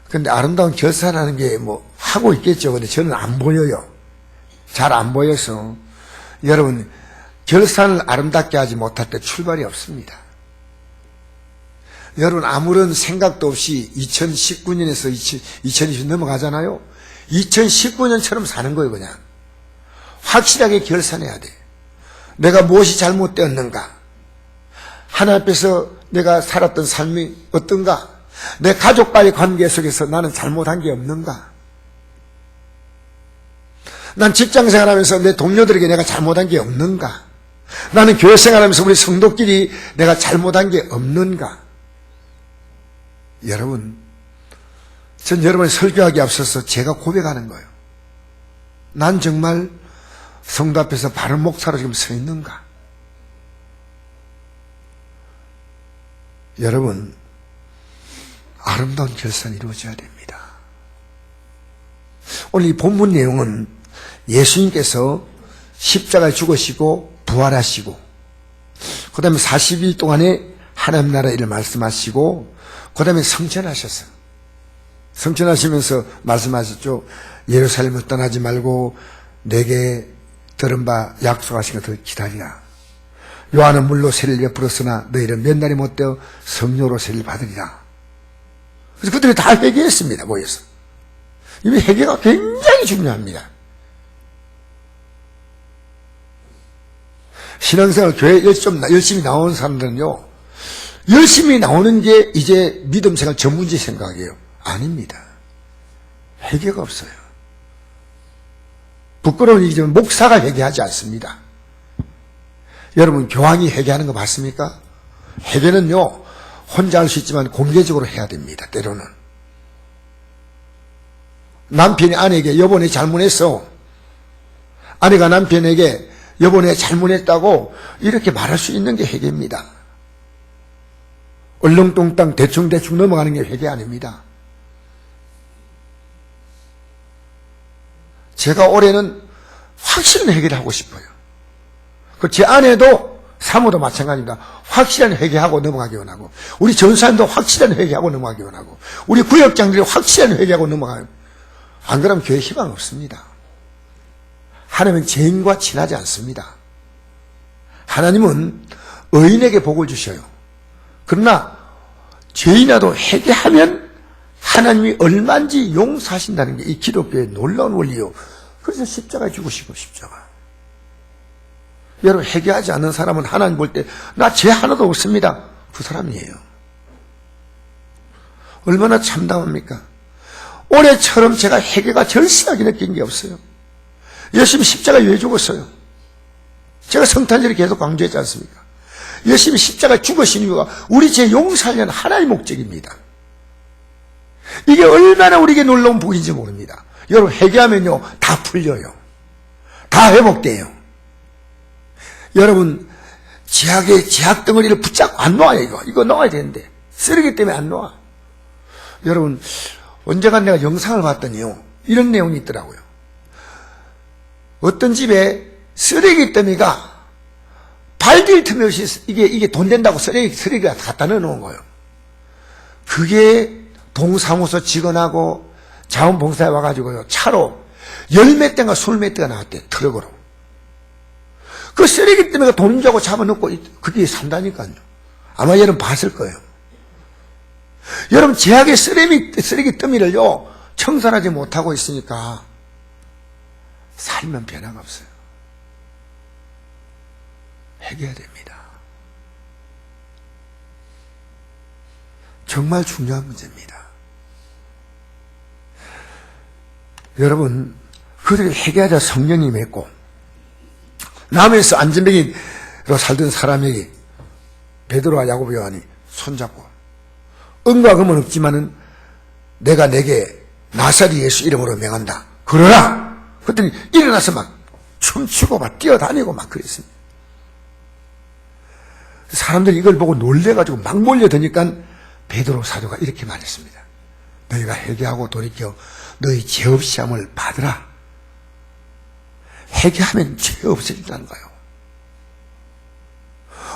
근데 아름다운 결산하는 게 뭐 하고 있겠죠. 근데 저는 안 보여요. 잘 안 보여서 여러분 결산을 아름답게 하지 못할 때 출발이 없습니다. 여러분 아무런 생각도 없이 2019년에서 2020 넘어가잖아요. 2019년처럼 사는 거예요. 그냥 확실하게 결산해야 돼. 내가 무엇이 잘못되었는가? 하나님 앞에서 내가 살았던 삶이 어떤가? 내 가족과의 관계 속에서 나는 잘못한 게 없는가? 난 직장생활하면서 내 동료들에게 내가 잘못한 게 없는가? 나는 교회생활하면서 우리 성도끼리 내가 잘못한 게 없는가? 여러분, 전 여러분이 설교하기 앞서서 제가 고백하는 거예요. 난 정말 성도 앞에서 바른 목사로 지금 서 있는가? 여러분, 아름다운 결산이 이루어져야 됩니다. 오늘 이 본문 내용은 예수님께서 십자가에 죽으시고 부활하시고 그 다음에 40일 동안에 하나님 나라 일을 말씀하시고 그 다음에 성천하셨어요. 성천하시면서 말씀하셨죠. 예루살렘을 떠나지 말고 내게 들은 바 약속하신 것을 기다리라. 요한은 물로 세를 베풀었으나 너희는 몇 날이 못되어 성령으로 세를 받으리라. 그래서 그들이 다 회개했습니다. 모여서. 이 회개가 굉장히 중요합니다. 신앙생활 교회 열심히 나오는 사람들은요, 열심히 나오는 게 이제 믿음생활 전문지 생각이에요. 아닙니다. 회개가 없어요. 부끄러운 얘기지만 목사가 회개하지 않습니다. 여러분 교황이 회개하는 거 봤습니까? 회개는요 혼자 할 수 있지만 공개적으로 해야 됩니다. 때로는 남편이 아내에게 여보 내 잘못했어, 아내가 남편에게 여보 내 잘못했다고 이렇게 말할 수 있는 게 회개입니다. 얼렁뚱땅 대충대충 넘어가는 게 회개 아닙니다. 제가 올해는 확실한 회개를 하고 싶어요. 제 아내도 사모도 마찬가지입니다. 확실한 회개하고 넘어가기 원하고, 우리 전사님도 확실한 회개하고 넘어가기 원하고, 우리 구역장들이 확실한 회개하고 넘어가요. 안 그러면 교회 희망 없습니다. 하나님은 죄인과 친하지 않습니다. 하나님은 의인에게 복을 주셔요. 그러나 죄인이라도 회개하면 하나님이 얼마인지 용서하신다는 게 이 기독교의 놀라운 원리요. 그래서 십자가에 죽으시고 십자가. 여러분 회개하지 않는 사람은 하나님 볼 때 나 죄 하나도 없습니다. 그 사람이에요. 얼마나 참담합니까? 올해처럼 제가 회개가 절실하게 느낀 게 없어요. 예수님이 십자가에 왜 죽었어요? 제가 성탄절에 계속 강조했지 않습니까? 예수님이 십자가에 죽으신 이유가 우리 죄 용서하려는 하나의 목적입니다. 이게 얼마나 우리에게 놀라운 복인지 모릅니다. 여러분 회개하면요 다 풀려요. 다 회복돼요. 여러분 제약의 제약 덩어리를 붙잡고 안 놓아요. 이거 놓아야 되는데 쓰레기 때문에 안 놓아. 여러분 언젠가 내가 영상을 봤더니요 이런 내용이 있더라고요. 어떤 집에 쓰레기 더미가 발딜 틈이 없이 이게 돈 된다고 쓰레기가 갖다 넣어놓은 거예요. 그게 동사무소 직원하고 자원봉사에 와가지고요 차로 열몇 대인가 스물몇 대가 나왔대. 트럭으로. 그 쓰레기 더미가 돈인 줄 알고 잡아놓고 그게 산다니까요. 아마 여러분 봤을 거예요. 여러분 제약의 쓰레기 더미를요 청산하지 못하고 있으니까 살면 변화가 없어요. 회개해야 됩니다. 정말 중요한 문제입니다. 여러분 그들이 회개하자 성령이 맺고 남에서 안전뱅이로 살던 사람에게 베드로와 야고보 요한이 손잡고 은과 금은 없지만은 내가 내게 나사렛 예수 이름으로 명한다. 그러라. 그랬더니 일어나서 막 춤추고 막 뛰어다니고 막 그랬습니다. 사람들이 이걸 보고 놀래가지고 막 몰려드니까 베드로 사도가 이렇게 말했습니다. 너희가 회개하고 돌이켜 너희 죄 없이 함을 받으라. 회개하면 죄 없어진다는 거예요.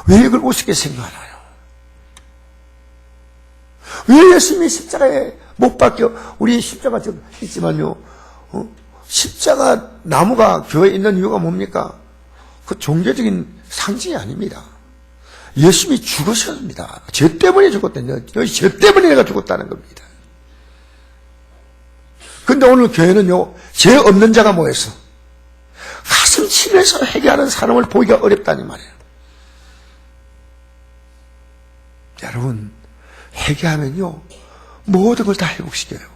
왜 이걸 우습게 생각하나요? 왜 예수님이 십자가에 못 박혀? 우리 십자가 좀 있지만요. 십자가 나무가 교회에 있는 이유가 뭡니까? 그 종교적인 상징이 아닙니다. 예수님이 죽으셨습니다. 죄 때문에 죽었다는 거예요. 죄 때문에 내가 죽었다는 겁니다. 근데 오늘 교회는요, 죄 없는 자가 모여서 가슴 치면서 회개하는 사람을 보기가 어렵다니 말이에요. 여러분, 회개하면요, 모든 걸 다 회복시켜요.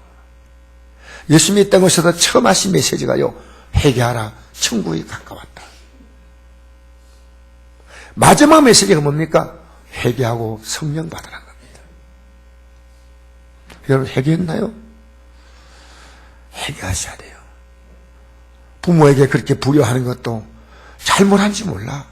예수님이 이 땅에 오셔서 처음 하신 메시지가요, 회개하라, 천국이 가까웠다. 마지막 메시지가 뭡니까? 회개하고 성령 받으라는 겁니다. 여러분, 회개했나요? 회개하셔야 돼요. 부모에게 그렇게 불효하는 것도 잘못한지 몰라.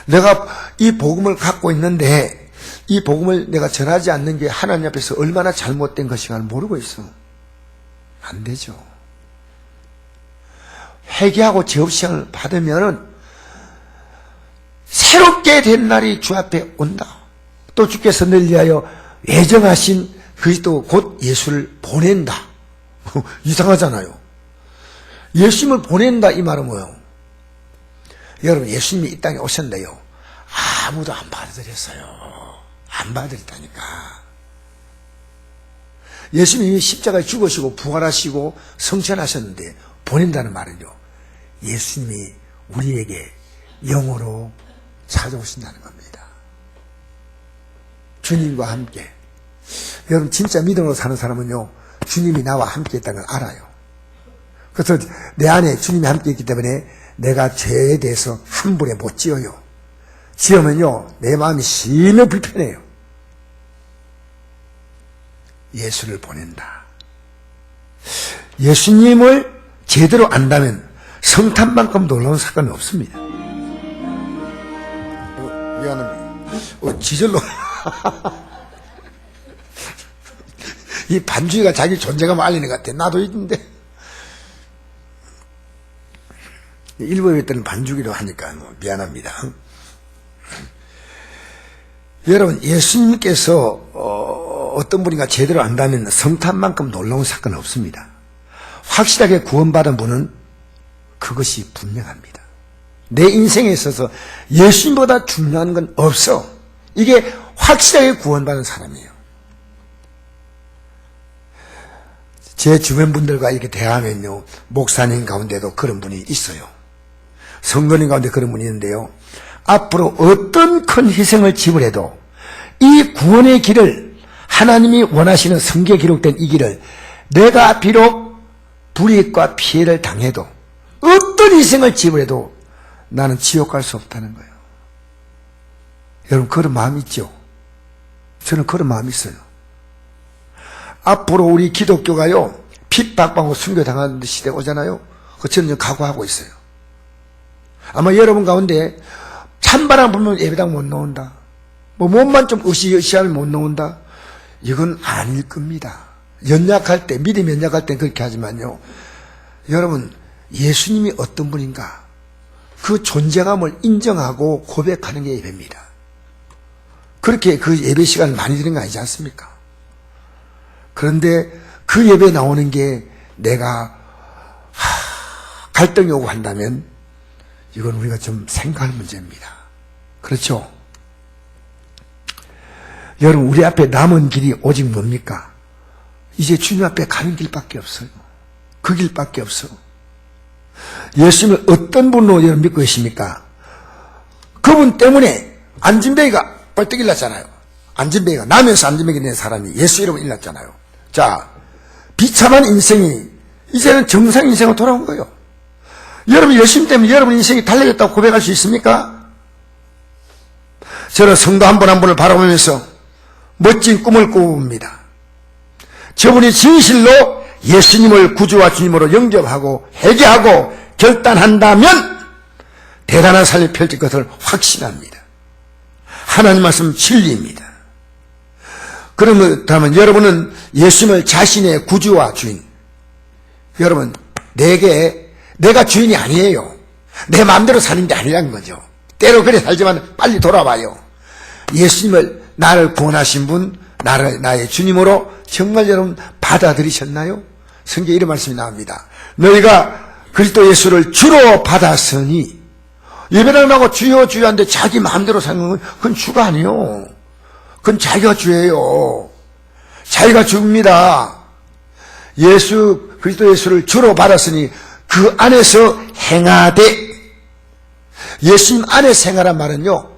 내가 이 복음을 갖고 있는데 이 복음을 내가 전하지 않는 게 하나님 앞에서 얼마나 잘못된 것인가를 모르고 있어. 안 되죠. 회개하고 죄업시험을 받으면 새롭게 된 날이 주 앞에 온다. 또 주께서 늘 위하여 예정하신 그리스도 곧 예수를 보낸다. 이상하잖아요. 예수님을 보낸다 이 말은 뭐예요? 여러분, 예수님이 이 땅에 오셨는데요, 아무도 안 받아들였어요. 안 받아들였다니까. 예수님이 십자가에 죽으시고 부활하시고 성천하셨는데 보낸다는 말은요, 예수님이 우리에게 영으로 찾아오신다는 겁니다. 주님과 함께. 여러분, 진짜 믿음으로 사는 사람은요, 주님이 나와 함께 있다는 걸 알아요. 그래서 내 안에 주님이 함께 있기 때문에 내가 죄에 대해서 함부로 못 지어요. 지으면요, 내 마음이 심히 불편해요. 예수를 보낸다. 예수님을 제대로 안다면 성탄만큼 놀라운 사건은 없습니다. 미안합니다. 지절로. 이 반주의가 자기 존재감 알리는 것 같아. 나도 있는데. 일본에 때는 반주기로 하니까 미안합니다. 여러분, 예수님께서 어떤 분인가 제대로 안다면 성탄만큼 놀라운 사건은 없습니다. 확실하게 구원받은 분은 그것이 분명합니다. 내 인생에 있어서 예수님보다 중요한 건 없어. 이게 확실하게 구원받은 사람이에요. 제 주변 분들과 이렇게 대화하면요, 목사님 가운데도 그런 분이 있어요. 성도님 가운데 그런 분이 있는데요, 앞으로 어떤 큰 희생을 지불해도 이 구원의 길을, 하나님이 원하시는 성경에 기록된 이 길을 내가 비록 불이익과 피해를 당해도 어떤 희생을 지불해도 나는 지옥 갈 수 없다는 거예요. 여러분, 그런 마음 있죠? 저는 그런 마음이 있어요. 앞으로 우리 기독교가요, 핍박받고 순교당하는 시대가 오잖아요. 그 저는 각오하고 있어요. 아마 여러분 가운데 찬바람 불면 예배당 못 나온다, 뭐 몸만 좀 으시으시하면 못 나온다, 이건 아닐 겁니다. 연약할 때, 믿음이 연약할 때 그렇게 하지만요, 여러분, 예수님이 어떤 분인가 그 존재감을 인정하고 고백하는 게 예배입니다. 그렇게 그 예배 시간을 많이 드는 거 아니지 않습니까? 그런데 그 예배에 나오는 게 내가 갈등이 오고 한다면 이건 우리가 좀 생각할 문제입니다. 그렇죠? 여러분, 우리 앞에 남은 길이 오직 뭡니까? 이제 주님 앞에 가는 길밖에 없어요. 그 길밖에 없어. 예수님을 어떤 분으로 여러분 믿고 계십니까? 그분 때문에 안진뱅이가 벌떡 일났잖아요. 안진뱅이가 나면서 안진뱅이 된 사람이 예수 이름으로 일났잖아요. 자, 비참한 인생이 이제는 정상 인생으로 돌아온 거예요. 여러분, 예수님 때문에 여러분 인생이 달라졌다고 고백할 수 있습니까? 저는 성도 한 분 한 분을 바라보면서 멋진 꿈을 꾸봅니다. 저분이 진실로 예수님을 구주와 주님으로 영접하고 회개하고 결단한다면 대단한 삶을 펼칠 것을 확신합니다. 하나님 말씀 진리입니다. 그렇다면 여러분은 예수님을 자신의 구주와 주인, 여러분, 내가 주인이 아니에요. 내 마음대로 사는 게 아니라는 거죠. 때로 그래 살지만 빨리 돌아와요. 예수님을 나를 구원하신 분, 나의 주님으로 정말 여러분 받아들이셨나요? 성경에 이런 말씀이 나옵니다. 너희가 그리스도 예수를 주로 받았으니, 예배를 하고 주여 주여 하는데 자기 마음대로 사는 건 그건 주가 아니에요. 그건 자기가 주예요. 자기가 주입니다. 그리스도 예수를 주로 받았으니 그 안에서 행하되, 예수님 안에서 행하란 말은요,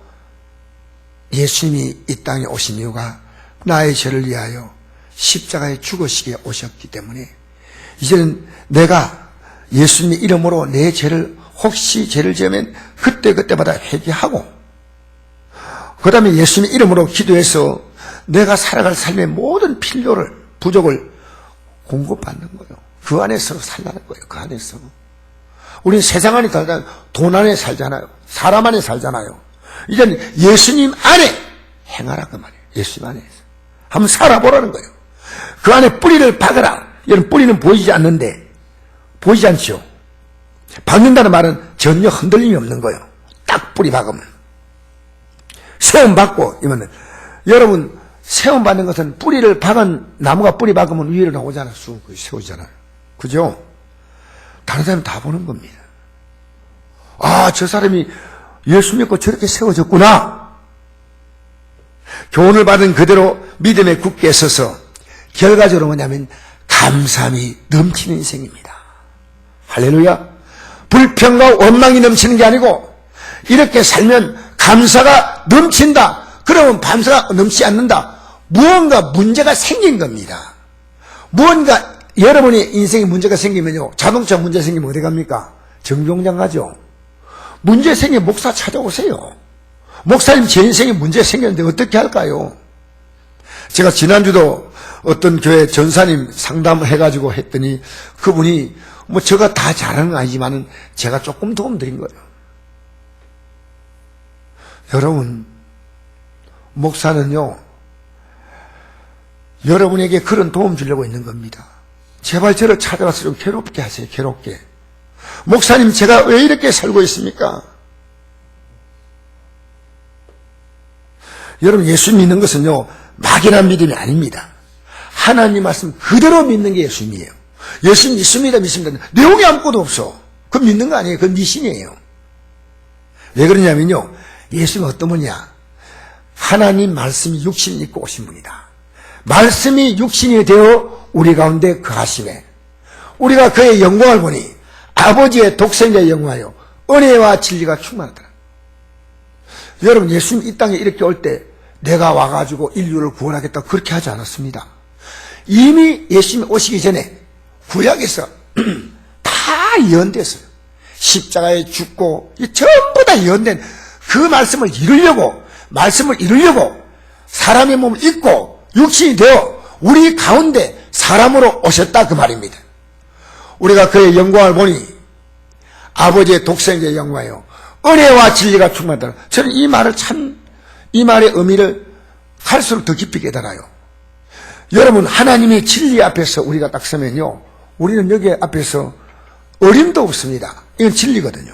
예수님이 이 땅에 오신 이유가 나의 죄를 위하여 십자가에 죽으시게 오셨기 때문에, 이제는 내가 예수님의 이름으로 내 죄를, 혹시 죄를 지으면 그때마다 회개하고, 그 다음에 예수님의 이름으로 기도해서 내가 살아갈 삶의 모든 필요를, 부족을 공급받는 거예요. 그 안에서 살라는 거예요. 그 안에서. 우리는 세상 안에 살잖아요. 돈 안에 살잖아요. 사람 안에 살잖아요. 이제는 예수님 안에 행하라 그 말이에요. 예수님 안에서 한번 살아보라는 거예요. 그 안에 뿌리를 박아라. 여러분, 뿌리는 보이지 않는데, 보이지 않죠? 박는다는 말은 전혀 흔들림이 없는 거예요. 딱 뿌리 박으면. 세움 받고, 이거는 여러분, 세움 받는 것은 뿌리를 박은 나무가 뿌리 박으면 위로 나오잖아요. 쑥 세우잖아요. 그죠? 다른 사람이 다 보는 겁니다. 아, 저 사람이 예수 믿고 저렇게 세워졌구나. 교훈을 받은 그대로 믿음에 굳게 서서 결과적으로 뭐냐면 감사함이 넘치는 인생입니다. 할렐루야. 불평과 원망이 넘치는 게 아니고, 이렇게 살면 감사가 넘친다. 그러면 감사가 넘치지 않는다. 무언가 문제가 생긴 겁니다. 무언가 여러분의 인생에 문제가 생기면요, 자동차 문제 생기면 어디 갑니까? 정비공장 가죠. 문제 생기면 목사 찾아오세요. 목사님, 제 인생에 문제 생겼는데 어떻게 할까요? 제가 지난주도 어떤 교회 전사님 상담을 해가지고 했더니 그분이 뭐 제가 다 잘하는 건 아니지만은 제가 조금 도움 드린 거예요. 여러분, 목사는요, 여러분에게 그런 도움 주려고 있는 겁니다. 제발 저를 찾아와서 좀 괴롭게 하세요. 괴롭게. 목사님, 제가 왜 이렇게 살고 있습니까? 여러분, 예수 믿는 것은요, 막연한 믿음이 아닙니다. 하나님 말씀 그대로 믿는 게 예수님이에요. 예수 믿습니다. 내용이 아무것도 없어. 그건 믿는 거 아니에요. 그건 미신이에요. 왜 그러냐면요, 예수님은 어떤 분이야? 하나님 말씀이 육신이 입고 오신 분이다. 말씀이 육신이 되어 우리 가운데 거하심에 우리가 그의 영광을 보니 아버지의 독생자의 영광이요 은혜와 진리가 충만하더라. 여러분, 예수님 이 땅에 이렇게 올 때 내가 와가지고 인류를 구원하겠다 그렇게 하지 않았습니다. 이미 예수님이 오시기 전에 구약에서 다 예언됐어요. 십자가에 죽고 전부 다 예언된 그 말씀을 이루려고 사람의 몸을 입고 육신이 되어 우리 가운데 사람으로 오셨다 그 말입니다. 우리가 그의 영광을 보니 아버지의 독생자의 영광이요 은혜와 진리가 충만하다. 저는 이 말의 의미를 갈수록 더 깊이 깨달아요. 여러분, 하나님의 진리 앞에서 우리가 딱 서면요, 우리는 여기 앞에서 어림도 없습니다. 이건 진리거든요.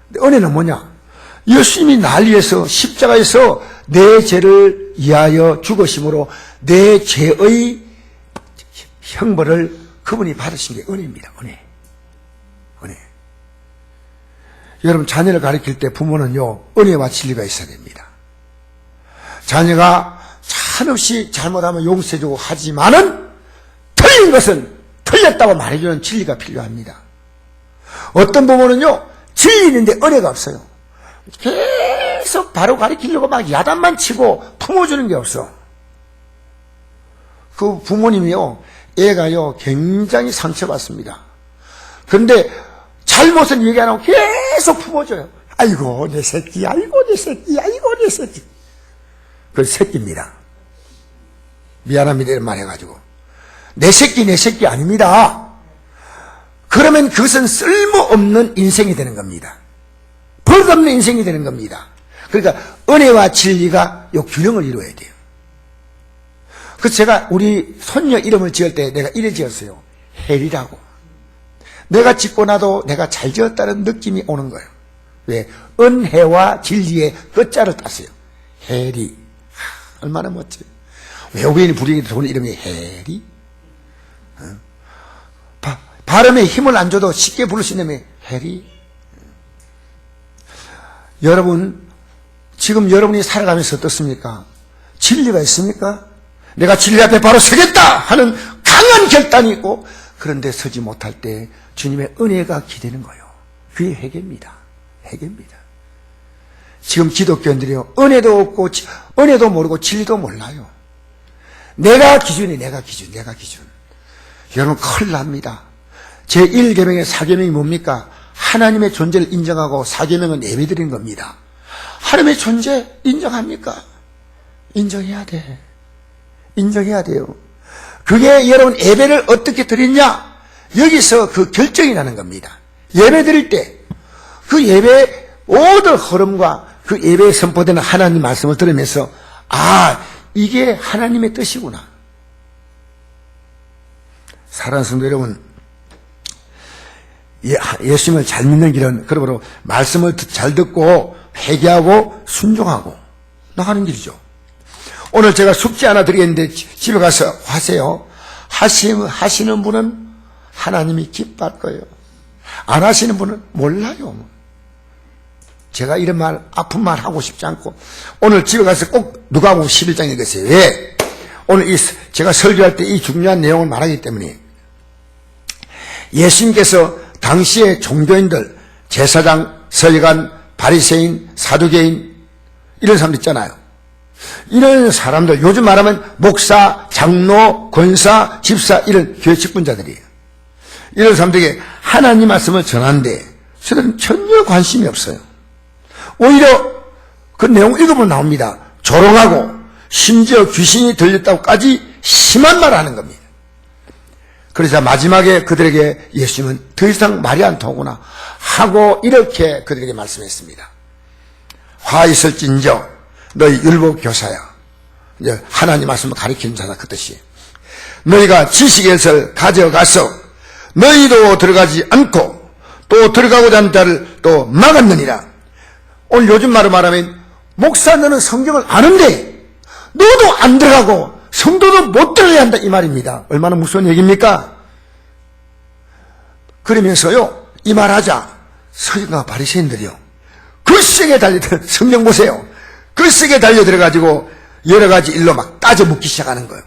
근데 은혜는 뭐냐? 예수님이 날 위해서 십자가에서 내 죄를 위하여 죽으심으로 내 죄의 형벌을 그분이 받으신 게 은혜입니다. 은혜. 여러분, 자녀를 가르칠 때 부모는요, 은혜와 진리가 있어야 됩니다. 자녀가 한없이 잘못하면 용서해주고 하지만은 틀린 것은 틀렸다고 말해주는 진리가 필요합니다. 어떤 부모는요, 진리인데 은혜가 없어요. 계속 바로 가르치려고 막 야단만 치고 품어주는 게 없어. 그 부모님이요, 애가요, 굉장히 상처받습니다. 그런데 잘못은 얘기 안 하고 계속 품어줘요. 아이고, 내 새끼, 아이고, 내 새끼, 아이고, 내 새끼. 그 새끼입니다. 미안합니다. 이런 말 해가지고. 내 새끼 아닙니다. 그러면 그것은 쓸모없는 인생이 되는 겁니다. 버릇없는 인생이 되는 겁니다. 그러니까 은혜와 진리가 요 균형을 이루어야 돼요. 그래서 제가 우리 손녀 이름을 지을 때 내가 이래 지었어요. 혜리라고. 내가 짓고 나도 내가 잘 지었다는 느낌이 오는 거예요. 왜? 은혜와 진리의 끝자를 땄어요. 혜리. 얼마나 멋져요. 외국인이 부르기도 좋은 이름이 해리. 발음에 힘을 안 줘도 쉽게 부를 수 있는 이름이 해리. 여러분, 지금 여러분이 살아가면서 어떻습니까? 진리가 있습니까? 내가 진리 앞에 바로 서겠다 하는 강한 결단이 있고, 그런데 서지 못할 때 주님의 은혜가 기대는 거예요. 그게 회개입니다. 회개입니다. 지금 기독교인들이요, 은혜도 없고 은혜도 모르고 진리도 몰라요. 내가 기준. 여러분 큰일 납니다. 제1계명의 4계명이 뭡니까? 하나님의 존재를 인정하고 4계명은 예배드리는 겁니다. 하나님의 존재 인정합니까? 인정해야 돼. 인정해야 돼요. 그게 여러분 예배를 어떻게 드리냐? 여기서 그 결정이 나는 겁니다. 예배 드릴 때 그 예배의 모든 흐름과 그 예배에 선포되는 하나님 말씀을 들으면서 이게 하나님의 뜻이구나. 사랑하는 성도 여러분, 예수님을 잘 믿는 길은 그러므로 말씀을 잘 듣고 회개하고 순종하고 나가는 길이죠. 오늘 제가 숙제 하나 드리겠는데 집에 가서 하세요. 하시는 분은 하나님이 기뻐할 거예요. 안 하시는 분은 몰라요. 제가 이런 말, 아픈 말 하고 싶지 않고, 오늘 집에 가서 꼭 누가복음 11장 읽으세요. 왜? 오늘 제가 설교할 때 이 중요한 내용을 말하기 때문에, 예수님께서 당시의 종교인들, 제사장, 서기관, 바리새인, 사두개인, 이런 사람들 있잖아요. 이런 사람들, 요즘 말하면 목사, 장로, 권사, 집사, 이런 교회 직분자들이에요. 이런 사람들에게 하나님 말씀을 전하는데 저들은 전혀 관심이 없어요. 오히려 그 내용 읽어보면 나옵니다. 조롱하고 심지어 귀신이 들렸다고까지 심한 말을 하는 겁니다. 그러자 마지막에 그들에게 예수님은 더 이상 말이 안 통하구나 하고 이렇게 그들에게 말씀했습니다. 화 있을진저 너희 율법 교사야. 이제 하나님 말씀을 가리키는 자다 그 뜻이에요. 너희가 지식에서 가져가서 너희도 들어가지 않고 또 들어가고자 하는 자를 또 막았느니라. 오늘 요즘 말로 말하면 목사 너는 성경을 아는데 너도 안 들어가고 성도도 못 들어야 한다 이 말입니다. 얼마나 무서운 얘기입니까? 그러면서요 이 말하자 서기관과 바리새인들이요 글쓰게 달려들 성경 보세요. 글쓰게 달려들어가지고 여러 가지 일로 막 따져 묻기 시작하는 거예요.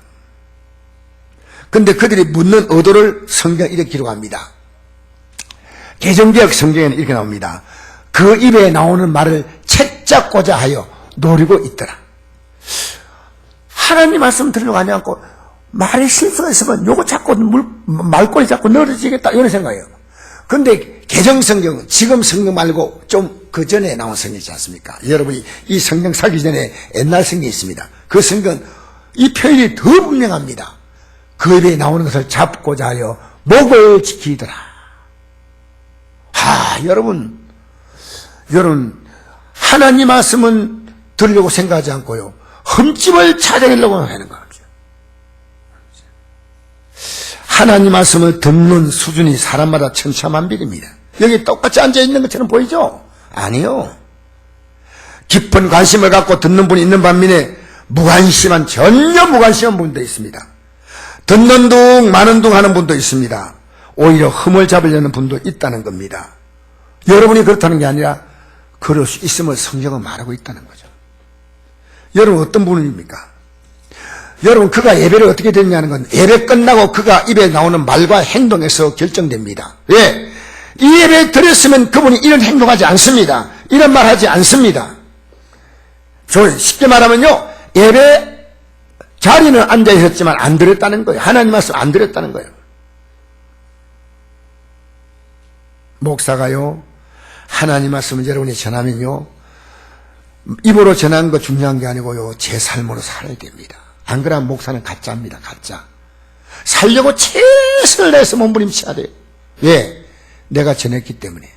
근데 그들이 묻는 의도를 성경에 이렇게 기록합니다. 개정개혁 성경에는 이렇게 나옵니다. 그 입에 나오는 말을 채잡고자 하여 노리고 있더라. 하나님 말씀 들으려고 하지 않고 말에 실수가 있으면 요거 자꾸 말꼬리 자꾸 늘어지겠다 이런 생각이에요. 근데 개정성경은 지금 성경 말고 좀 그 전에 나온 성경이지 않습니까? 여러분이 이 성경 사기 전에 옛날 성경이 있습니다. 그 성경은 이 표현이 더 분명합니다. 그 입에 나오는 것을 잡고자 하여 목을 지키더라. 여러분 하나님 말씀은 들으려고 생각하지 않고요 흠집을 찾아내려고 하는 거죠. 하나님 말씀을 듣는 수준이 사람마다 천차만별입니다. 여기 똑같이 앉아있는 것처럼 보이죠? 아니요. 깊은 관심을 갖고 듣는 분이 있는 반면에 전혀 무관심한 분도 있습니다. 듣는 둥 마는 둥 하는 분도 있습니다. 오히려 흠을 잡으려는 분도 있다는 겁니다. 여러분이 그렇다는 게 아니라 그럴 수 있음을 성경은 말하고 있다는 거죠. 여러분 어떤 분입니까? 여러분 그가 예배를 어떻게 드리냐는 건 예배 끝나고 그가 입에 나오는 말과 행동에서 결정됩니다. 왜? 이 예배 드렸으면 그분이 이런 행동하지 않습니다. 이런 말 하지 않습니다. 쉽게 말하면요 예배 자리는 앉아 있었지만 안 드렸다는 거예요. 하나님 말씀 안 드렸다는 거예요. 목사가요 하나님 말씀을 여러분이 전하면요 입으로 전하는 거 중요한 게 아니고요 제 삶으로 살아야 됩니다. 안 그러면 목사는 가짜입니다. 가짜. 살려고 최선을 다해서 몸부림쳐야 돼요. 왜? 내가 전했기 때문에.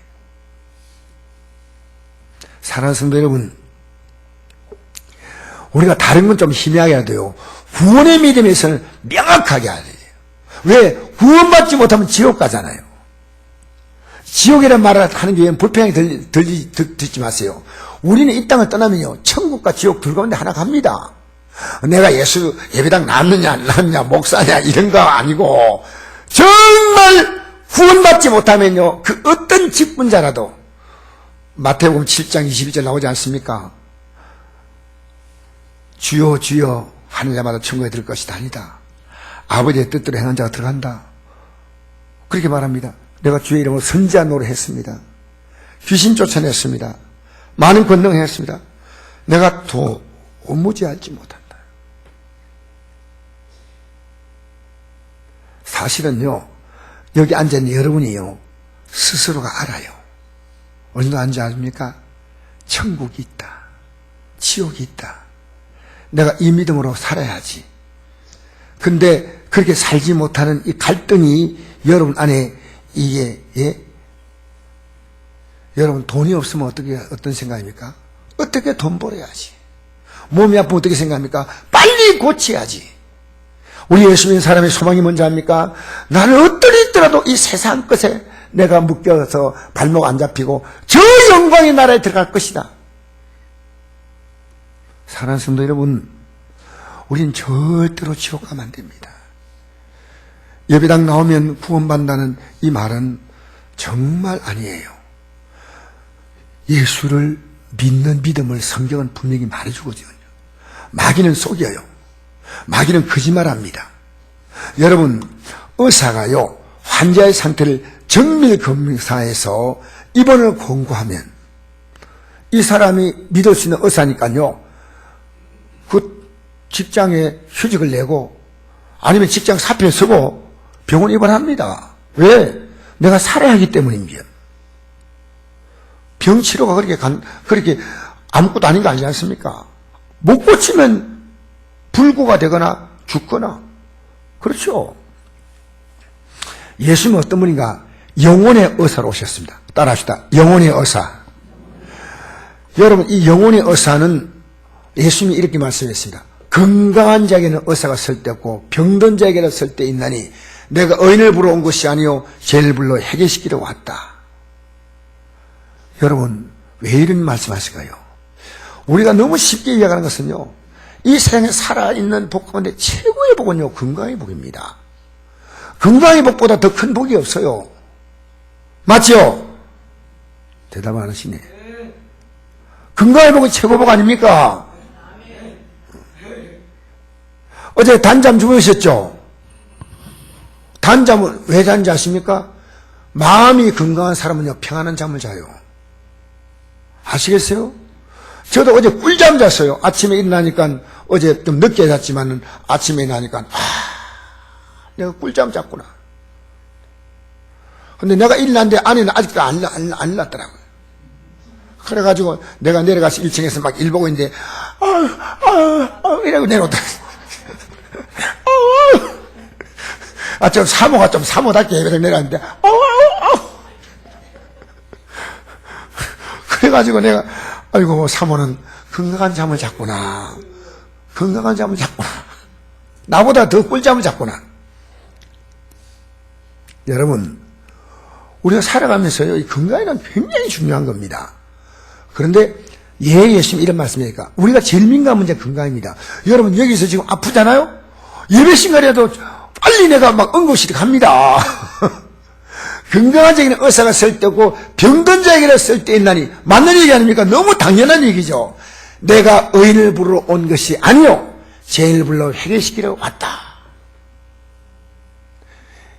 사랑하는 성도 여러분, 우리가 다른 건 좀 희미하게 해야 돼요. 구원의 믿음에서는 명확하게 해야 돼요. 왜? 구원받지 못하면 지옥 가잖아요. 지옥이라는 말을 하는 게 불편하게 듣지 마세요. 우리는 이 땅을 떠나면요 천국과 지옥 둘 가운데 하나 갑니다. 내가 예수 예배당 나왔느냐 안 나왔느냐 목사냐 이런 거 아니고 정말 구원받지 못하면요 그 어떤 직분자라도 마태복음 7장 22절 나오지 않습니까? 주여 주여 하는 자마다 천국에 들을 것이다 아니다. 아버지의 뜻대로 행한 자가 들어간다. 그렇게 말합니다. 내가 주의 이름으로 선지자 노래했습니다. 귀신 쫓아냈습니다. 많은 권능했습니다. 내가 도무지 알지 못한다. 사실은요 여기 앉아있는 여러분이요 스스로가 알아요. 어느 정도 앉아 아십니까? 천국이 있다. 지옥이 있다. 내가 이 믿음으로 살아야지. 근데 그렇게 살지 못하는 이 갈등이 여러분 안에 이게 여러분 돈이 없으면 어떤 생각입니까? 어떻게 돈 벌어야지. 몸이 아프면 어떻게 생각합니까? 빨리 고쳐야지. 우리 예수 믿는 사람의 소망이 뭔지 압니까? 나는 어떠리 있더라도 이 세상 것에 내가 묶여서 발목 안 잡히고 저 영광의 나라에 들어갈 것이다. 사랑하는 성도 여러분, 우린 절대로 지옥 가면 안 됩니다. 예배당 나오면 구원받는다는 이 말은 정말 아니에요. 예수를 믿는 믿음을 성경은 분명히 말해주거든요. 마귀는 속여요. 마귀는 거짓말합니다. 여러분, 의사가요 환자의 상태를 정밀 검사해서 입원을 권고하면 이 사람이 믿을 수 있는 의사니까요 그 직장에 휴직을 내고 아니면 직장 사표를 쓰고 병원 입원합니다. 왜? 내가 살아야 하기 때문입니다. 병치료가 그렇게 아무것도 아닌 거 아니지 않습니까? 못 고치면 불구가 되거나 죽거나 그렇죠. 예수님은 어떤 분인가? 영혼의 의사로 오셨습니다. 따라합시다. 영혼의 의사. 여러분 이 영혼의 의사는 예수님이 이렇게 말씀했습니다. 건강한 자에게는 의사가 설 때 없고 병든 자에게는 설 때 있나니 내가 의인을 부러 온 것이 아니요 죄를 불러 해결시키러 왔다. 여러분 왜 이런 말씀하실까요? 우리가 너무 쉽게 이야기하는 것은요 이 세상에 살아있는 복 가운데 최고의 복은요 건강의 복입니다. 건강의 복보다 더 큰 복이 없어요. 맞죠? 대답 안 하시네. 건강의 복이 최고 복 아닙니까? 어제 단잠 주무셨죠? 단잠을 왜 잔지 아십니까? 마음이 건강한 사람은요 평안한 잠을 자요. 아시겠어요? 저도 어제 꿀잠 잤어요. 아침에 일어나니까 어제 좀 늦게 잤지만 아침에 일어나니까 내가 꿀잠 잤구나. 근데 내가 일어났는데 안에는 아직도 안 일어났더라고요. 그래가지고 내가 내려가서 1층에서 막 일 보고 있는데 이러고 내려오더라고요. 좀 사모가 좀 사모답게 예배를 내렸는데 그래가지고 내가 아이고 사모는 건강한 잠을 잤구나. 건강한 잠을 잤구나. 나보다 더 꿀잠을 잤구나. 여러분 우리가 살아가면서요 이 건강이란 굉장히 중요한 겁니다. 그런데 예수님 이런 말씀이니까 우리가 제일 민감한 문제 건강입니다. 여러분 여기서 지금 아프잖아요? 예배 시간에도 빨리 내가 막 응급실에 갑니다. 건강한 자에게는 의사가 설 때고 병든 자에게는 설 때 있나니 맞는 얘기 아닙니까? 너무 당연한 얘기죠. 내가 의인을 부르러 온 것이 아니요 죄인을 불러 해결시키러 왔다.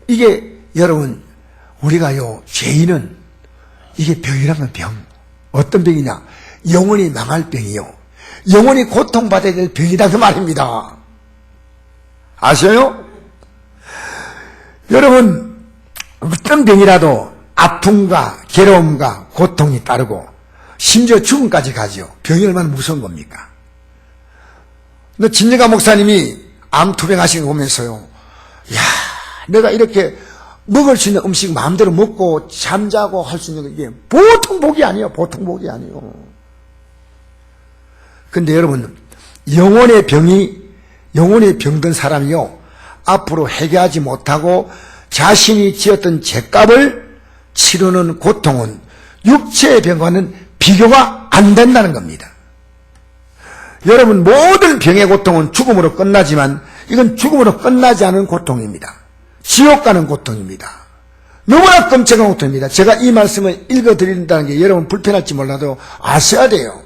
이게 여러분 우리가요 죄인은 이게 병이란 건 병. 어떤 병이냐? 영원히 망할 병이요. 영원히 고통받아야 될 병이다 그 말입니다. 아셔요? 여러분 어떤 병이라도 아픔과 괴로움과 고통이 따르고 심지어 죽음까지 가죠. 병이 얼마나 무서운 겁니까? 근데 진여가 목사님이 암투병 하시는 거 보면서요 야 내가 이렇게 먹을 수 있는 음식 마음대로 먹고 잠자고 할 수 있는 게 보통 복이 아니에요. 보통 복이 아니에요. 근데 여러분 영혼의 병든 사람이요 앞으로 해결하지 못하고 자신이 지었던 죄값을 치르는 고통은 육체의 병과는 비교가 안 된다는 겁니다. 여러분, 모든 병의 고통은 죽음으로 끝나지만 이건 죽음으로 끝나지 않은 고통입니다. 지옥 가는 고통입니다. 너무나 끔찍한 고통입니다. 제가 이 말씀을 읽어드린다는 게 여러분 불편할지 몰라도 아셔야 돼요.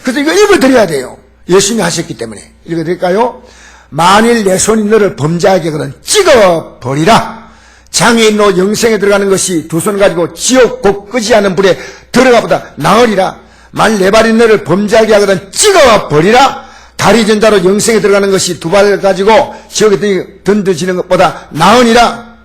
그래서 이거 읽어드려야 돼요. 예수님이 하셨기 때문에. 읽어드릴까요? 만일 내 손이 너를 범죄하게 하거든 찍어버리라. 장애인로 영생에 들어가는 것이 두 손 가지고 지옥 곧 끄지 않은 불에 들어가보다 나으리라. 만일 내 발이 너를 범죄하게 하거든 찍어버리라. 다리 전자로 영생에 들어가는 것이 두 발 가지고 지옥에 던져지는 것보다 나으니라.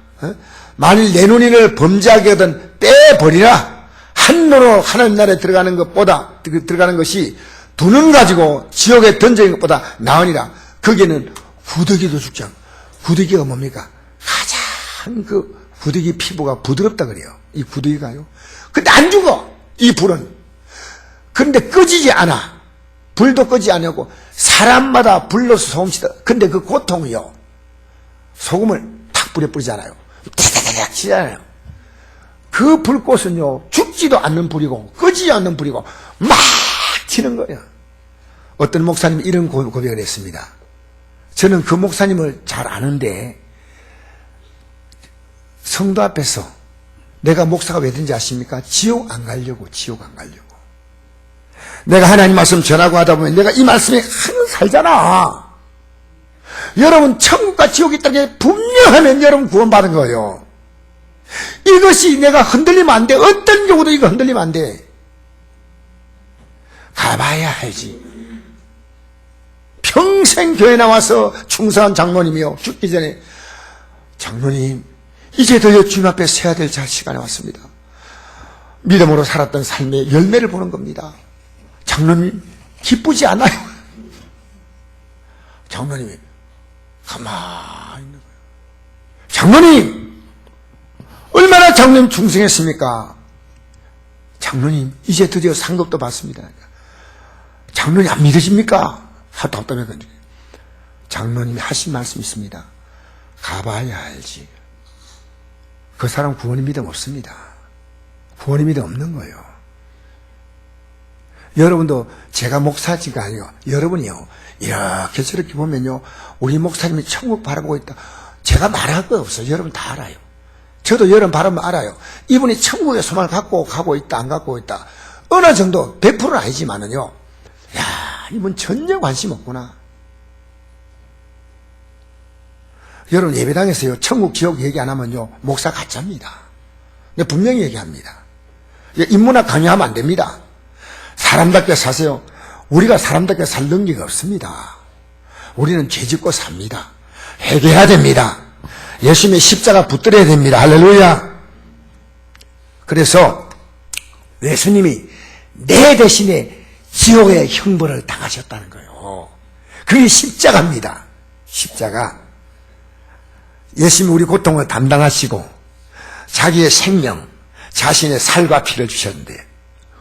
만일 내 눈이 너를 범죄하게 하거든 떼버리라. 한 눈으로 하나님 나라에 들어가는 것보다 들어가는 것이 두 눈 가지고 지옥에 던지는 것보다 나으니라. 거기는 구더기도 죽지 않고, 구더기가 뭡니까? 가장 그 구더기 피부가 부드럽다 그래요. 이 구더기가요. 근데 안 죽어, 이 불은. 그런데 꺼지지 않아. 불도 꺼지지 않고 사람마다 불러서 소금치다. 근데 그 고통이요, 소금을 탁 뿌리잖아요. 타다다닥 치잖아요. 그 불꽃은요, 죽지도 않는 불이고 꺼지지 않는 불이고 막 튀는 거예요. 어떤 목사님이 이런 고백을 했습니다. 저는 그 목사님을 잘 아는데 성도 앞에서 내가 목사가 왜 된지 아십니까? 지옥 안 가려고. 내가 하나님 말씀 전하고 하다 보면 내가 이 말씀에 항상 살잖아. 여러분, 천국과 지옥이 있다는 게 분명하면 여러분 구원받은 거예요. 이것이 내가 흔들리면 안 돼. 어떤 경우도 이거 흔들리면 안 돼. 가봐야 알지. 평생 교회 나와서 충성한 장로님이요, 죽기 전에 장로님, 이제 드디어 주님 앞에 서야 될 시간이 왔습니다. 믿음으로 살았던 삶의 열매를 보는 겁니다. 장로님, 기쁘지 않아요? 장로님이 가만히 있는 거예요. 장로님, 얼마나 장로님 충성했습니까? 장로님, 이제 드디어 상급도 받습니다. 장로님 안 믿으십니까? 하도 답답해가지고. 장로님이 하신 말씀이 있습니다. 가봐야 알지. 그 사람 구원의 믿음 없습니다. 구원의 믿음 없는 거예요. 여러분도 제가 목사지가 아니고 여러분이요, 이렇게 저렇게 보면요, 우리 목사님이 천국 바라보고 있다. 제가 말할 거 없어요. 여러분 다 알아요. 저도 여러분 바라보면 알아요. 이분이 천국의 소망을 갖고 가고 있다, 안 갖고 있다. 어느 정도 100%는 아니지만은요, 야, 이분 전혀 관심 없구나. 여러분, 예배당에서요, 천국 지옥 얘기 안 하면요, 목사 가짜입니다. 근데 분명히 얘기합니다. 인문학 강요하면 안 됩니다. 사람답게 사세요. 우리가 사람답게 살 능력이 없습니다. 우리는 죄짓고 삽니다. 회개해야 됩니다. 예수님의 십자가 붙들어야 됩니다. 할렐루야. 그래서 예수님이 내 대신에 지옥의 형벌을 당하셨다는 거예요. 그게 십자가입니다. 십자가. 예수님이 우리 고통을 담당하시고 자기의 생명, 자신의 살과 피를 주셨는데,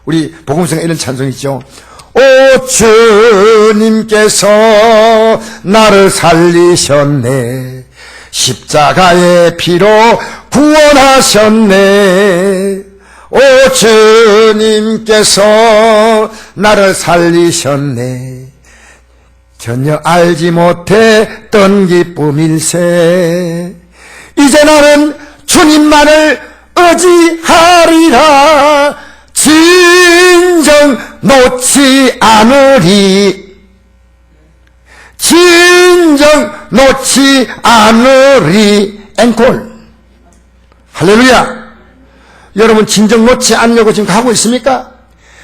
우리 복음성에 이런 찬송이 있죠. 오 주님께서 나를 살리셨네, 십자가의 피로 구원하셨네. 오 주님께서 나를 살리셨네, 전혀 알지 못했던 기쁨일세. 이제 나는 주님만을 의지하리라. 진정 놓지 않으리. 진정 놓지 않으리. 앵콜. 할렐루야. 여러분, 진정 놓지 않으려고 지금 가고 있습니까?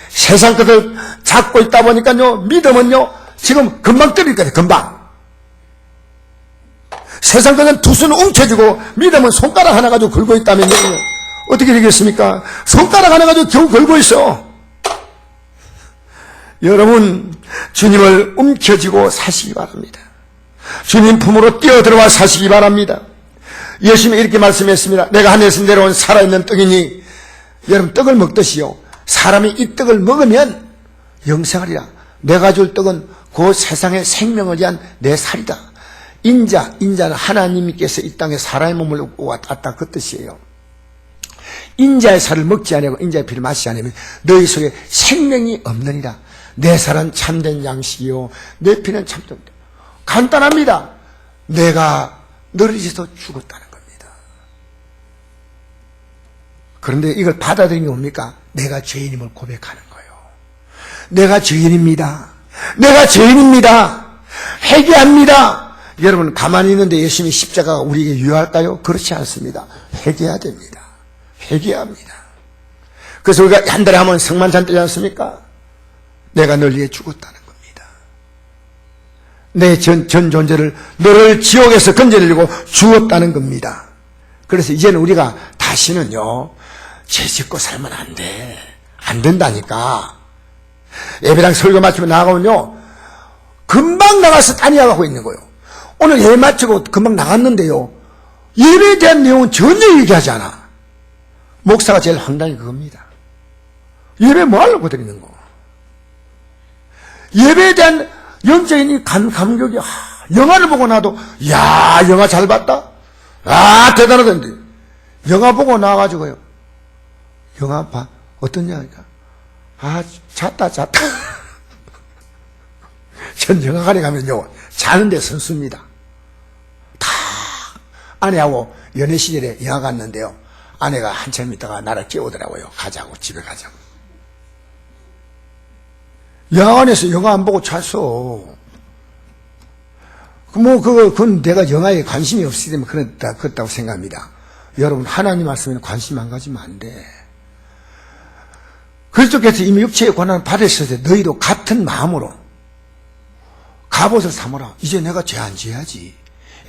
세상 것을 잡고 있다 보니까요, 믿음은요, 지금 금방 떨어질 거예요. 금방. 세상 것은 두 손을 움켜쥐고 믿음은 손가락 하나 가지고 걸고 있다면요, 어떻게 되겠습니까? 손가락 하나 가지고 겨우 걸고 있어. 여러분, 주님을 움켜쥐고 사시기 바랍니다. 주님 품으로 뛰어들어와 사시기 바랍니다. 예수님이 이렇게 말씀했습니다. 내가 하늘에서 내려온 살아있는 떡이니, 여러분, 떡을 먹듯이요, 사람이 이 떡을 먹으면 영생하리라. 내가 줄 떡은 그 세상의 생명을 위한 내 살이다. 인자는 하나님께서 이 땅에 사람의 몸을 왔다 그 뜻이에요. 인자의 살을 먹지 아니하고 인자의 피를 마시지 않으면 너희 속에 생명이 없느니라. 내 살은 참된 양식이요 내 피는 참된. 간단합니다. 내가 너를 위해서 죽었다는 겁니다. 그런데 이걸 받아들이는 게 뭡니까? 내가 죄인임을 고백하는 거예요. 내가 죄인입니다. 내가 죄인입니다. 회개합니다. 여러분 가만히 있는데 예수님의 십자가가 우리에게 유효할까요? 그렇지 않습니다. 회개해야 됩니다. 회개합니다. 그래서 우리가 한 달에 한 번 성만찬 뜨지 않습니까? 내가 널 위해 죽었다는 겁니다. 내 전 존재를 너를 지옥에서 건져내려고 죽었다는 겁니다. 그래서 이제는 우리가 다시는요 죄 짓고 살면 안 돼. 안 된다니까. 예배당 설교 마치고 나가면요 금방 나가서 딴이야기하고 있는 거예요. 오늘 예배 마치고 금방 나갔는데요 예배에 대한 내용은 전혀 얘기하지 않아. 목사가 제일 황당히 그겁니다. 예배 뭐 하려고 드리는 거? 예배에 대한 영적인 감격이, 영화를 보고 나도, 야, 영화 잘 봤다? 아, 대단하던데. 영화 보고 나와가지고요. 영화 봐. 어떤 영화니까? 아, 잤다. 전 영화관에 가면요, 자는데 선수입니다. 다, 아내하고 연애 시절에 영화 갔는데요. 아내가 한참 있다가 나를 깨우더라고요. 가자고, 집에 가자고. 영화관에서 영화 안 보고 잤어. 그건 내가 영화에 관심이 없기 때문에 그렇다고 생각합니다. 여러분, 하나님 말씀에는 관심 안 가지면 안 돼. 그리스도께서 이미 육체의 고난을 받으셨을 때 너희도 같은 마음으로 갑옷을 삼으라. 이제 내가 죄 안 지어야지.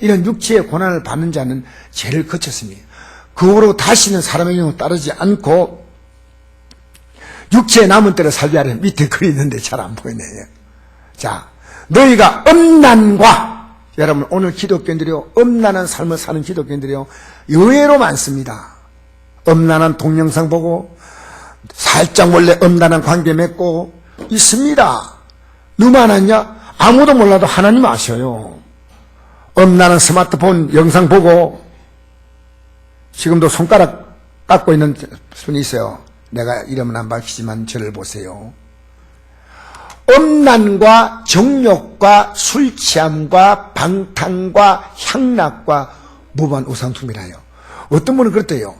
이런 육체의 고난을 받는 자는 죄를 거쳤습니다. 그 후로 다시는 사람의 영을 따르지 않고 육체의 남은 때를 살피하려. 밑에 글이 있는데 잘 안 보이네요. 자, 너희가 음란과, 여러분 오늘 기독교인들이요 음란한 삶을 사는 기독교인들이요 의외로 많습니다. 음란한 동영상 보고 살짝 몰래 음란한 관계 맺고 있습니다. 누가 아냐? 아무도 몰라도 하나님 아셔요. 음란한 스마트폰 영상 보고 지금도 손가락 깎고 있는 분이 있어요. 내가 이름은 안 밝히지만 저를 보세요. 음란과 정욕과 술 취함과 방탕과 향락과 무반 우상숭배라요. 어떤 분은 그렇대요.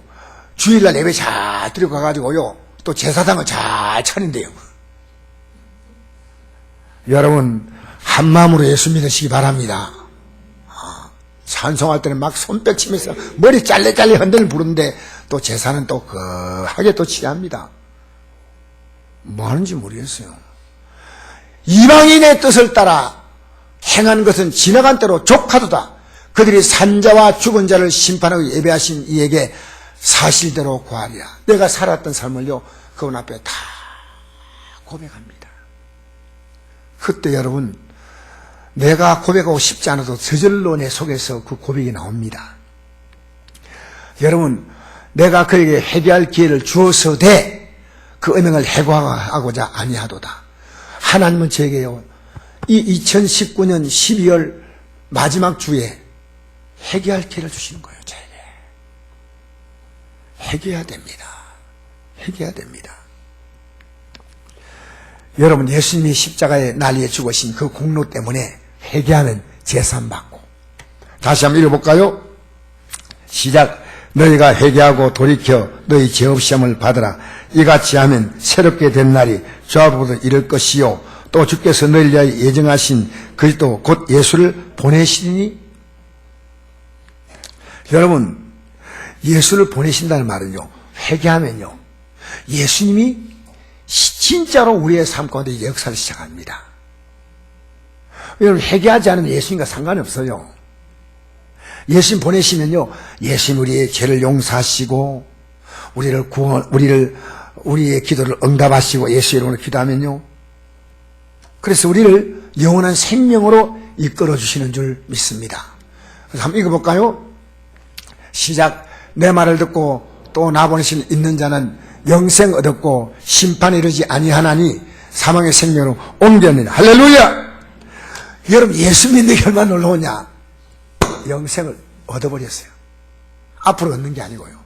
주일날 예배 잘 드리고 가가지고요 또 제사상을 잘 차린대요. 여러분 한마음으로 예수 믿으시기 바랍니다. 찬송할 때는 막 손뼉 치면서 머리 잘래 흔들을 부르는데 또 제사는 또 거하게 또 취합니다. 뭐 하는지 모르겠어요. 이방인의 뜻을 따라 행한 것은 지나간 때로 족하도다. 그들이 산자와 죽은 자를 심판하고 예배하신 이에게 사실대로 고하리라. 내가 살았던 삶을요 그분 앞에 다 고백합니다. 그때 여러분 내가 고백하고 싶지 않아도 저절로 내 속에서 그 고백이 나옵니다. 여러분 내가 그에게 회개할 기회를 주어서되 그 음행을 해고하고자 아니하도다. 하나님은 제게요 이 2019년 12월 마지막 주에 회개할 기회를 주시는 거예요. 제게 회개해야 됩니다. 회개해야 됩니다. 여러분 예수님이 십자가에 날리에 죽으신 그 공로 때문에 회개하면 제산받고. 다시 한번 읽어볼까요? 시작. 너희가 회개하고 돌이켜 너희 죄업시험을 받으라. 이같이 하면 새롭게 된 날이 주 앞으로 이를 것이요 또 주께서 너희를 위하여 예정하신 그리스도 곧 예수를 보내시리니. 여러분 예수를 보내신다는 말은요 회개하면요 예수님이 진짜로 우리의 삶 가운데 역사를 시작합니다. 여러분 회개하지 않으면 예수님과 상관이 없어요. 예수님 보내시면요 예수님 우리의 죄를 용서하시고 우리의 기도를 응답하시고 예수 이름으로 기도하면요 그래서 우리를 영원한 생명으로 이끌어 주시는 줄 믿습니다. 그래서 한번 읽어볼까요? 시작. 내 말을 듣고 또 나 보내신 있는 자는 영생 얻었고 심판에 이르지 아니하나니 사망의 생명으로 옮겼느니라. 할렐루야. 여러분 예수 믿는 게 얼마나 놀라우냐. 영생을 얻어버렸어요. 앞으로 얻는 게 아니고요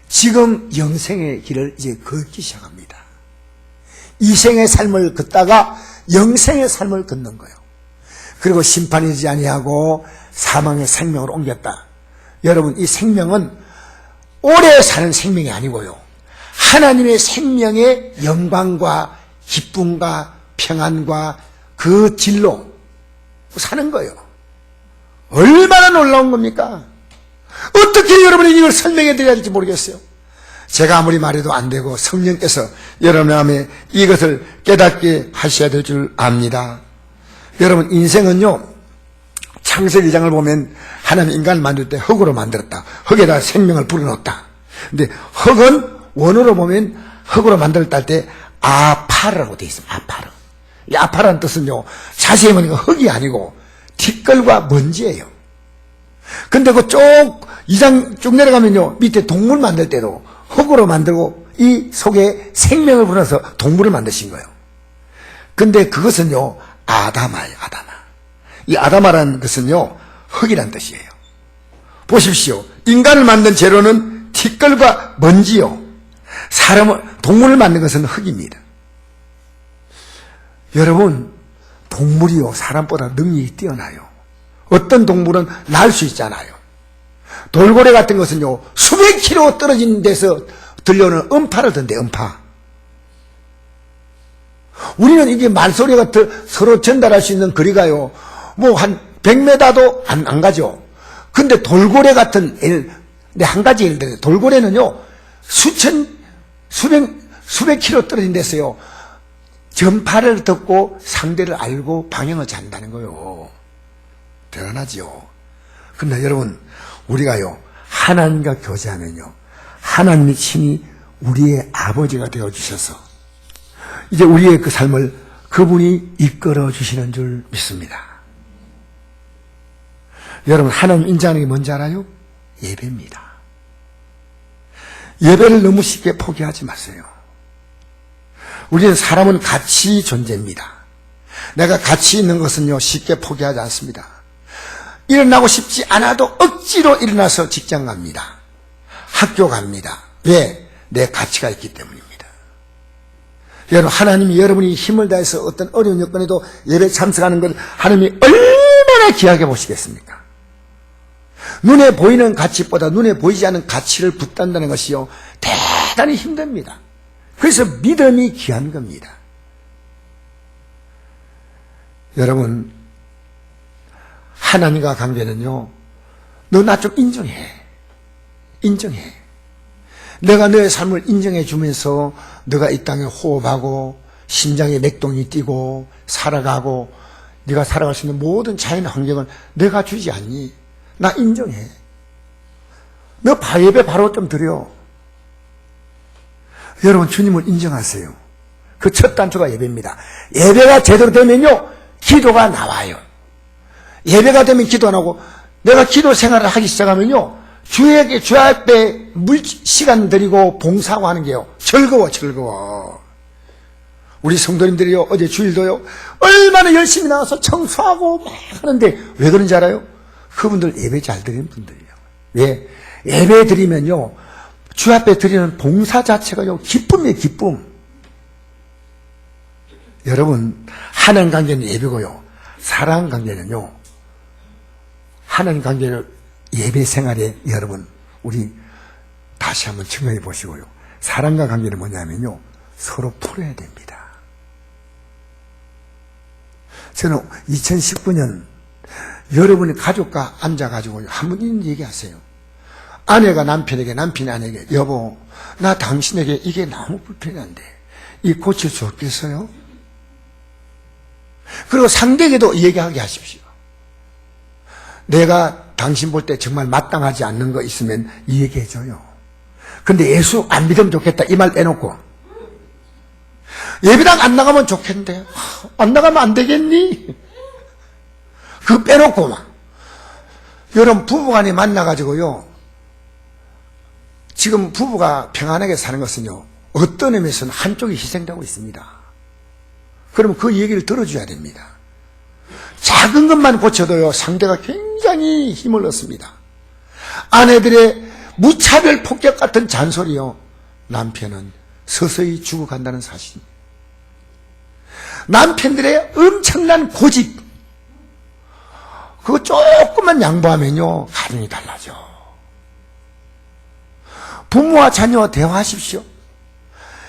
지금 영생의 길을 이제 걷기 시작합니다. 이생의 삶을 걷다가 영생의 삶을 걷는 거예요. 그리고 심판이 되지 아니하고 사망의 생명으로 옮겼다. 여러분, 이 생명은 오래 사는 생명이 아니고요, 하나님의 생명의 영광과 기쁨과 평안과 그 진로 사는 거예요. 얼마나 놀라운 겁니까? 어떻게 여러분이 이걸 설명해 드려야 될지 모르겠어요. 제가 아무리 말해도 안 되고 성령께서 여러분 마음에 이것을 깨닫게 하셔야 될 줄 압니다. 여러분, 인생은요, 창세기 1장을 보면 하나님 인간을 만들 때 흙으로 만들었다. 흙에다 생명을 불어넣었다. 근데 흙은 원어로 보면 흙으로 만들었다 할 때 아파르라고 되어 있습니다. 아파르. 이 아파르라는 뜻은요, 자세히 보니까 흙이 아니고 티끌과 먼지예요. 근데 그 쭉 2장 쭉 내려가면요, 밑에 동물 만들 때도 흙으로 만들고 이 속에 생명을 불어넣어서 동물을 만드신 거예요. 근데 그것은요, 아담아예요. 아담아. 이 아담아라는 것은요, 흙이란 뜻이에요. 보십시오. 인간을 만든 재료는 티끌과 먼지요, 동물을 만든 것은 흙입니다. 여러분, 동물이요, 사람보다 능력이 뛰어나요. 어떤 동물은 날 수 있잖아요. 돌고래 같은 것은요, 수백 킬로 떨어진 데서 들려오는 음파를 든대, 음파. 우리는 이게 말소리가 서로 전달할 수 있는 거리가요, 뭐 한 100m도 안 가죠. 근데 돌고래 같은 한 가지 예를 들어요. 돌고래는요, 수백 킬로 떨어진 데서요, 전파를 듣고 상대를 알고 방향을 잡는다는 거예요. 대단하지요. 그런데 여러분, 우리가요, 하나님과 교제하면요, 하나님이 친히 우리의 아버지가 되어주셔서 이제 우리의 그 삶을 그분이 이끌어 주시는 줄 믿습니다. 여러분, 하나님 인자하는 게 뭔지 알아요? 예배입니다. 예배를 너무 쉽게 포기하지 마세요. 우리는 사람은 가치 존재입니다. 내가 가치 있는 것은요, 쉽게 포기하지 않습니다. 일어나고 싶지 않아도 억지로 일어나서 직장 갑니다. 학교 갑니다. 왜? 내 가치가 있기 때문입니다. 여러분, 하나님이 여러분이 힘을 다해서 어떤 어려운 여건에도 예배 참석하는 걸 하나님이 얼마나 귀하게 보시겠습니까? 눈에 보이는 가치보다 눈에 보이지 않는 가치를 붙단다는 것이요, 대단히 힘듭니다. 그래서 믿음이 귀한 겁니다. 여러분, 하나님과 관계는요, 너 나 좀 인정해. 인정해. 내가 너의 삶을 인정해 주면서 너가 이 땅에 호흡하고 심장에 맥동이 뛰고 살아가고 네가 살아갈 수 있는 모든 자연 환경을 내가 주지 않니? 나 인정해. 너 예배 바로 좀 드려. 여러분, 주님을 인정하세요. 그 첫 단초가 예배입니다. 예배가 제대로 되면요, 기도가 나와요. 예배가 되면 기도 안 하고 내가 기도 생활을 하기 시작하면요, 주에게 주 앞에 시간 들이고 봉사하고 하는 게요, 즐거워. 우리 성도님들이요, 어제 주일도요, 얼마나 열심히 나와서 청소하고 막 하는데 왜 그런지 알아요? 그분들 예배 잘 드리는 분들이에요. 왜? 예배 드리면요, 주 앞에 드리는 봉사 자체가요, 기쁨이에요, 기쁨. 여러분, 하나님 관계는 예배고요, 사랑 관계는요, 하나님 관계는 예배 생활에 여러분, 우리 다시 한번 증명해 보시고요, 사랑과 관계는 뭐냐면요, 서로 풀어야 됩니다. 저는 2019년 여러분이 가족과 앉아가지고 한번 이런 얘기하세요. 아내가 남편에게, 남편이 아내에게, 여보, 나 당신에게 이게 너무 불편한데 이 고칠 수 없겠어요? 그리고 상대에게도 얘기하게 하십시오. 내가 당신 볼 때 정말 마땅하지 않는 거 있으면 얘기해줘요. 근데 예수 안 믿으면 좋겠다, 이 말 빼놓고 예배당 안 나가면 좋겠는데 안 나가면 안 되겠니? 그거 빼놓고 막. 여러분, 부부간에 만나가지고요, 지금 부부가 평안하게 사는 것은요, 어떤 의미에서는 한쪽이 희생되고 있습니다. 그러면 그 얘기를 들어줘야 됩니다. 작은 것만 고쳐도요, 상대가 굉장히 힘을 얻습니다. 아내들의 무차별 폭격 같은 잔소리요, 남편은 서서히 죽어간다는 사실입니다. 남편들의 엄청난 고집, 그거 조금만 양보하면요, 가정이 달라져. 부모와 자녀와 대화하십시오.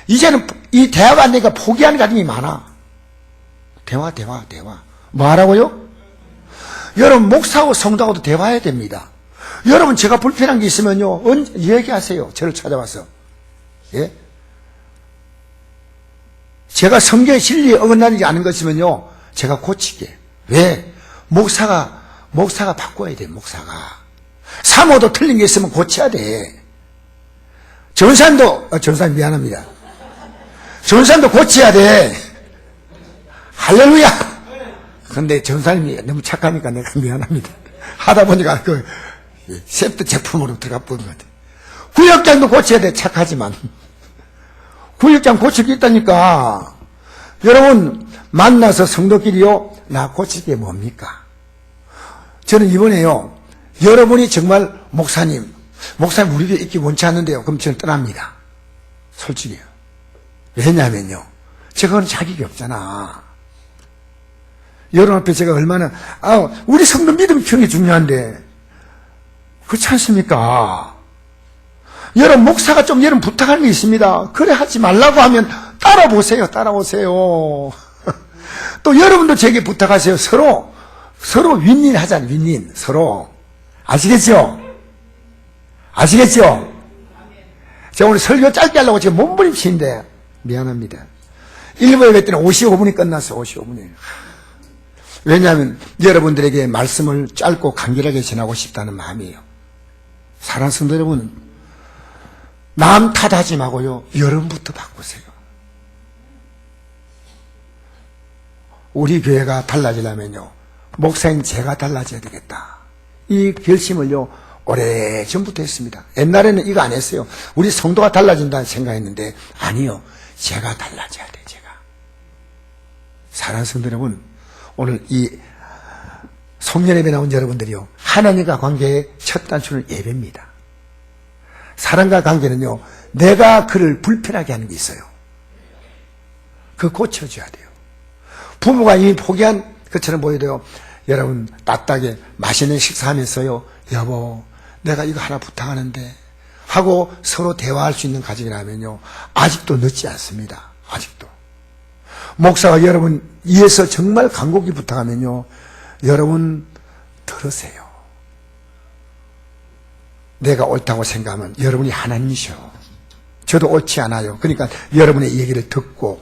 이제는 이 대화가 안 되니까 포기하는 가정이 많아. 대화. 뭐 하라고요? 여러분, 목사하고 성도하고도 대화해야 됩니다. 여러분, 제가 불편한 게 있으면요, 얘기하세요. 저를 찾아와서. 예? 제가 성경의 진리에 어긋나지 않은 것이면요, 제가 고치게. 왜? 목사가 바꿔야 돼, 목사가. 사모도 틀린 게 있으면 고쳐야 돼. 전사님 미안합니다. 전사님도 고쳐야 돼. 할렐루야! 근데 전사님이 너무 착하니까 내가 미안합니다. 하다 보니까 세트 제품으로 들어가 버린 것 같아. 구역장도 고쳐야 돼, 착하지만. 구역장 고칠 게 있다니까. 여러분, 만나서 성도끼리요, 나 고칠 게 뭡니까? 저는 이번에요, 여러분이 정말 목사님 우리 교회 있기 원치 않는데요. 그럼 저는 떠납니다. 솔직히요. 왜냐면요, 저건 자격이 없잖아. 여러분 앞에 제가 얼마나, 우리 성도 믿음 키우는 게 중요한데, 그렇지 않습니까? 여러분, 목사가 좀 여러분 부탁하는 게 있습니다. 그래 하지 말라고 하면 따라보세요. 또 여러분도 제게 부탁하세요. 서로 윈윈 하잖아요. 윈윈. 서로. 아시겠죠? 제가 오늘 설교 짧게 하려고 지금 몸부림치는데 미안합니다. 1부에 갈 때는 55분이 끝났어. 55분이. 왜냐하면 여러분들에게 말씀을 짧고 간결하게 전하고 싶다는 마음이에요. 사랑하는 성도 여러분, 남 탓하지 마고요, 여러분부터 바꾸세요. 우리 교회가 달라지려면요, 목사인 제가 달라져야 되겠다. 이 결심을요, 오래전부터 했습니다. 옛날에는 이거 안 했어요. 우리 성도가 달라진다는 생각했는데, 아니요, 제가 달라져야 돼, 제가. 사랑하는 성도 여러분, 오늘 이 송년회에 나온 여러분들이요, 하나님과 관계의 첫 단추는 예배입니다. 사람과 관계는요, 내가 그를 불편하게 하는 게 있어요. 그거 고쳐줘야 돼요. 부모가 이미 포기한 것처럼 보여도요, 여러분 따뜻하게 맛있는 식사하면서요, 여보 내가 이거 하나 부탁하는데 하고 서로 대화할 수 있는 가정이라면요, 아직도 늦지 않습니다. 아직도. 목사가 여러분 위해서 정말 간곡히 부탁하면요, 여러분 들으세요. 내가 옳다고 생각하면 여러분이 하나님이셔. 저도 옳지 않아요. 그러니까 여러분의 얘기를 듣고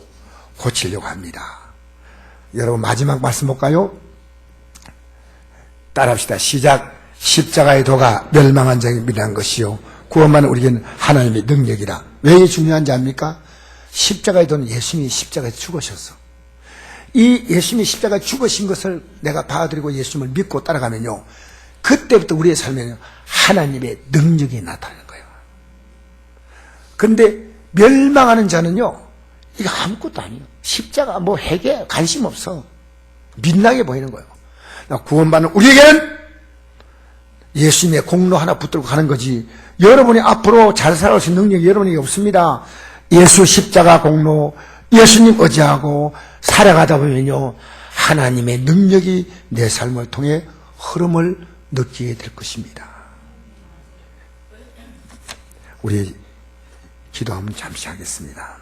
고치려고 합니다. 여러분 마지막 말씀 볼까요? 따라합시다. 시작. 십자가의 도가 멸망한 자에게 미련한 것이요 구원받는 우리에게는 하나님의 능력이라. 왜 중요한지 압니까? 십자가의 도는 예수님이 십자가에 죽으셨어. 이 예수님이 십자가에 죽으신 것을 내가 받아들이고 예수님을 믿고 따라가면요, 그때부터 우리의 삶에는 하나님의 능력이 나타나는 거예요. 그런데 멸망하는 자는요, 이거 아무것도 아니에요. 십자가 뭐 회개 관심 없어. 민낯게 보이는 거예요. 구원받는 우리에게는 예수님의 공로 하나 붙들고 가는 거지, 여러분이 앞으로 잘 살아갈 수 있는 능력이 여러분에게 없습니다. 예수 십자가 공로, 예수님 의지하고 살아가다 보면요, 하나님의 능력이 내 삶을 통해 흐름을 느끼게 될 것입니다. 우리 기도 한번 잠시 하겠습니다.